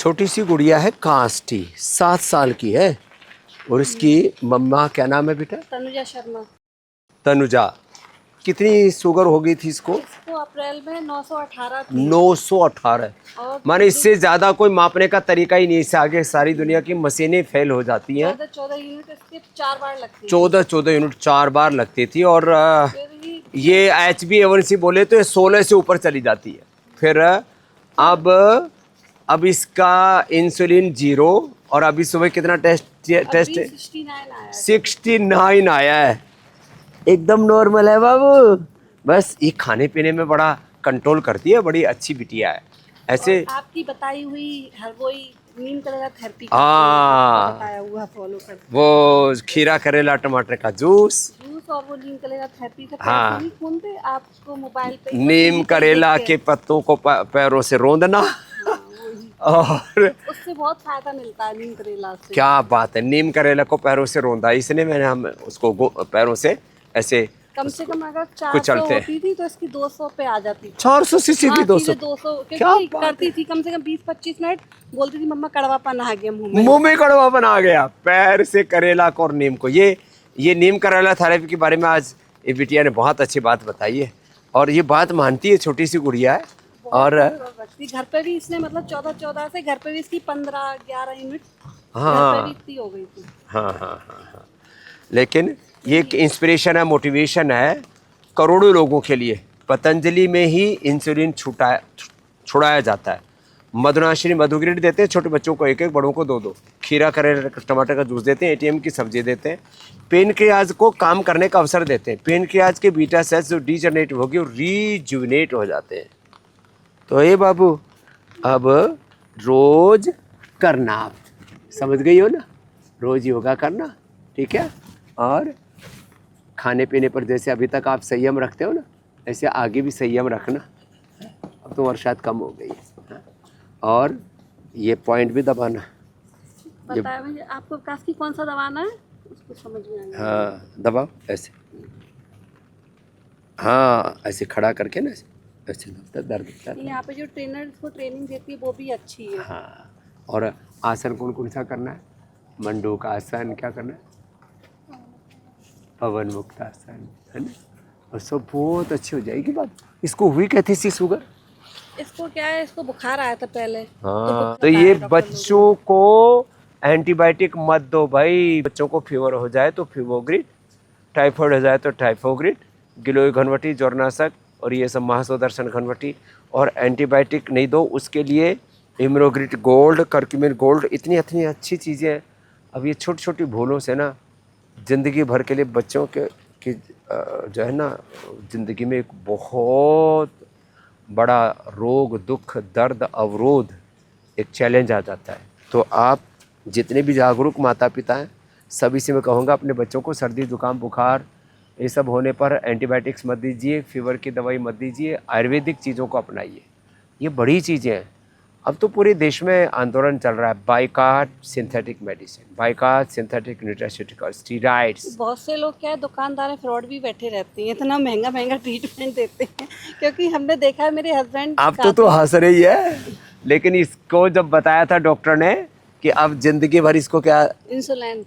छोटी सी गुड़िया है कांस्टी, 7 साल की है और इसकी मम्मा क्या नाम है बेटा? तनुजा शर्मा। तनुजा। कितनी शुगर हो गई थी इसको? इसको अप्रैल में 918 थी। 918। और माने इससे ज्यादा कोई मापने का तरीका ही नहीं। इससे आगे सारी दुनिया की मशीनें फेल हो जाती हैं। 14 यूनिट इसके 4 बार लगती थी। 14 यूनिट 4 बार लगती थी। और फिर ही ये HbA1c बोले तो ये 16 से ऊपर चली जाती है। फिर अब इसका इंसुलिन 0 और अभी सुबह कितना टेस्ट है? 69 आया है। एकदम नॉर्मल है बाबू। बस ये खाने पीने में बड़ा कंट्रोल करती है, बड़ी अच्छी बिटिया है। ऐसे आपकी बताई हुई हर वही नीम करेला थेरेपी बताया हुआ फॉलो कर, वो खीरा करेला टमाटर का जूस और वो नीम करेला थेरेपी का हाँ। फोन पे आपको मोबाइल पे नीम करेला के पत्तों को पैरों से रौंदना और उससे बहुत फायदा मिलता है नीम करेला से। क्या बात है, नीम करेला को पैरों से रौंदा, इसने मैंने हम उसको पैरों से ऐसे कम से कम अगर 400 होती थी तो इसकी 200 पे आ जाती थी। 400 से सीधी 200 क्योंकि करती थी कम से कम 20-25 मिनट। बोलती थी मम्मा कड़वापन आ गया मुंह में कड़वापन आ गया पैर से करेला को और नीम को। ये नीम करेला थेरेपी के बारे में आज ये बिटिया ने बहुत अच्छी बात बताई है और ये बात मानती है। छोटी सी गुड़िया है और घर पे भी इसने मतलब 14 से घर पे भी इसकी 15-11 यूनिट घर पे भी इतनी हो गई थी। हाँ। लेकिन ये एक इंस्पिरेशन है, मोटिवेशन है करोड़ों लोगों के लिए। पतंजलि में ही इंसुलिन छुड़ाया जाता है। मधुनाशिनी मधुग्रिड देते हैं छोटे बच्चों को 1-1, बड़ों को 2-2। खीरा करेला टमाटर का जूस देते हैं। ATM की सब्जी देते हैं। पेनक्रियाज को काम करने का अवसर देते हैं। पेनक्रियाज के बीटा सेल्स जो डीजनरेट होगी वो रीजुविनेट हो जाते हैं। तो ये बाबू अब रोज करना, आप समझ गई हो ना, रोज योगा करना, ठीक है। और खाने पीने पर जैसे अभी तक आप संयम रखते हो ना, ऐसे आगे भी संयम रखना। अब तो वर्षात कम हो गई है। और ये पॉइंट भी दबाना। पता है मुझे आपको काश की कौन सा दबाना है उसको समझ में आएगा। हाँ दबाओ ऐसे, हाँ ऐसे खड़ा करके ना ऐसे दर्द होता है। यहाँ पे जो ट्रेनर इसको ट्रेनिंग देती है वो भी अच्छी है। हाँ। और आसन कौन सा करना है? मंडूक का आसन, क्या करना है? पवन मुक्त आसन, है ना। और सब बहुत अच्छी हो जाएगी बात। इसको हुई कहती सी शुगर? इसको क्या है, इसको बुखार आया था पहले। हाँ तो ये बच्चों को एंटीबायोटिक मत दो भाई। बच्चों को फीवर हो जाए तो फीवोग्रिड, टाइफाइड हो जाए तो टाइफोग्रिड, गिलोय घनवटी, ज्वरनाशक और ये सब महासुदर्शन घनवटी। और एंटीबायोटिक नहीं दो, उसके लिए इम्यूनोग्रिड गोल्ड, करक्यूमिन गोल्ड, इतनी अच्छी चीज़ें हैं। अब ये छोटी छोटी भूलों से ना ज़िंदगी भर के लिए बच्चों के जो है ना ज़िंदगी में एक बहुत बड़ा रोग, दुख, दर्द, अवरोध, एक चैलेंज आ जाता है। तो आप जितने भी जागरूक माता पिता हैं सभी से मैं कहूँगा अपने बच्चों को सर्दी जुकाम बुखार ये सब होने पर एंटीबायोटिक्स मत दीजिए, फीवर की दवाई मत दीजिए, आयुर्वेदिक चीज़ों को अपनाइए। ये बड़ी चीज़ें हैं। अब तो पूरे देश में आंदोलन चल रहा है, boycott synthetic medicine, boycott synthetic nutraceuticals, steroids. बहुत से लोग क्या है दुकानदार फ्रॉड भी बैठे रहते हैं, इतना महंगा ट्रीटमेंट देते हैं। क्योंकि हमने देखा है मेरे हस्बैंड अब तो हंस रही है, लेकिन इसको जब बताया था डॉक्टर ने कि अब जिंदगी भर इसको क्या इंसुलिन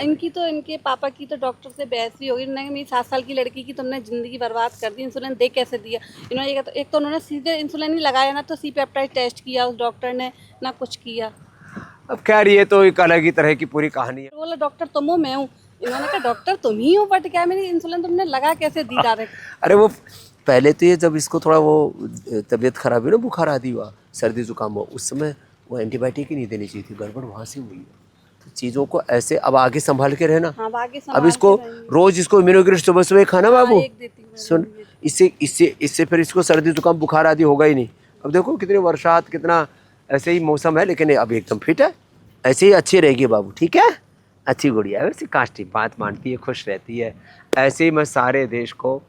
इनकी तो इनके पापा की तो डॉक्टर से बहस भी होगी। उन्होंने मेरी 7 साल की लड़की की तुमने ज़िंदगी बर्बाद कर दी, इंसुलिन दे कैसे दिया। इन्होंने एक तो उन्होंने सीधे इंसुलिन ही लगाया ना, तो सी पेप्टाइड टेस्ट किया उस डॉक्टर ने, ना कुछ किया। अब खैर ये तो एक अलग ही तरह की पूरी कहानी है। बोला डॉक्टर तुम हो मैं हूँ। इन्होंने कहा डॉक्टर तुम ही हो, बट क्या मेरी इंसुलिन तुमने लगा कैसे दी डायरेक्ट। अरे वो पहले तो ये जब इसको थोड़ा वो तबीयत खराब हुई ना, बुखार आदि हुआ, सर्दी जुकाम हुआ, उस समय वो एंटीबायोटिक ही नहीं देनी चाहिए थी। गड़बड़ वहाँ से हुई है। तो चीज़ों को ऐसे अब आगे संभाल के रहना। हाँ, अब इसको रोज इसको इम्यूनोग्रिड सुबह खाना बाबू। सुन, इससे फिर इसको सर्दी जुकाम बुखार आदि होगा ही नहीं। अब देखो कितनी बरसात, कितना ऐसे ही मौसम है, लेकिन अब एकदम फिट है। ऐसे ही अच्छी रहेगी बाबू, ठीक है। अच्छी गुड़िया है वैसे, काष्टी बात मानती है, खुश रहती है। ऐसे ही मैं सारे देश को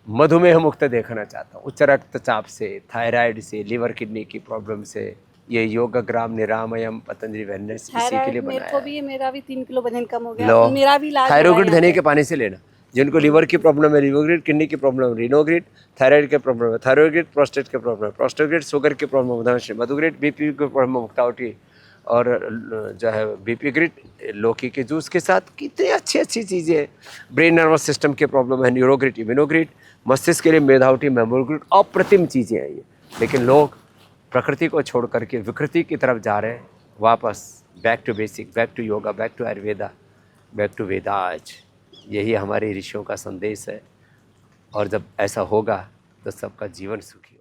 मधुमेह मुक्त देखना चाहता हूँ। उच्च रक्तचाप से, थायराइड से, लिवर किडनी की प्रॉब्लम से। ये योगग्राम निरामयम पतंजलि वेलनेस इसी के लिए बनाया है। मेरा भी 3 किलो वजन कम हो गया। मेरा भी इलाज थायराइड धने के पानी से लेना। जिनको लिवर की प्रॉब्लम है लिवोग्रिड, किडनी की प्रॉब्लम है रिनोग्रिड, थायराइड के प्रॉब्लम है थायरोग्रिड, प्रोस्टेट के प्रॉब्लम है प्रोस्टोग्रिड, शुगर की प्रॉब्लम है मधुग्रिड, बीपी की प्रॉब्लम मुक्तावटी और जो है बीपी ग्रिड लौकी के जूस के साथ। कितनी अच्छी अच्छी चीज़ें हैं। ब्रेन नर्वस सिस्टम के प्रॉब्लम है न्यूरोग्रिड, इम्यूनोग्रिड, मस्तिष्क के लिए मेधावटी मेमोग्रिड, अप्रतिम चीज़ें हैं ये। लेकिन लोग प्रकृति को छोड़ करके विकृति की तरफ जा रहे हैं। वापस back to basic, back to yoga, back to Ayurveda, back to Vedas. यही हमारे ऋषियों का संदेश है। और जब ऐसा होगा तो सबका जीवन सुखी होगा।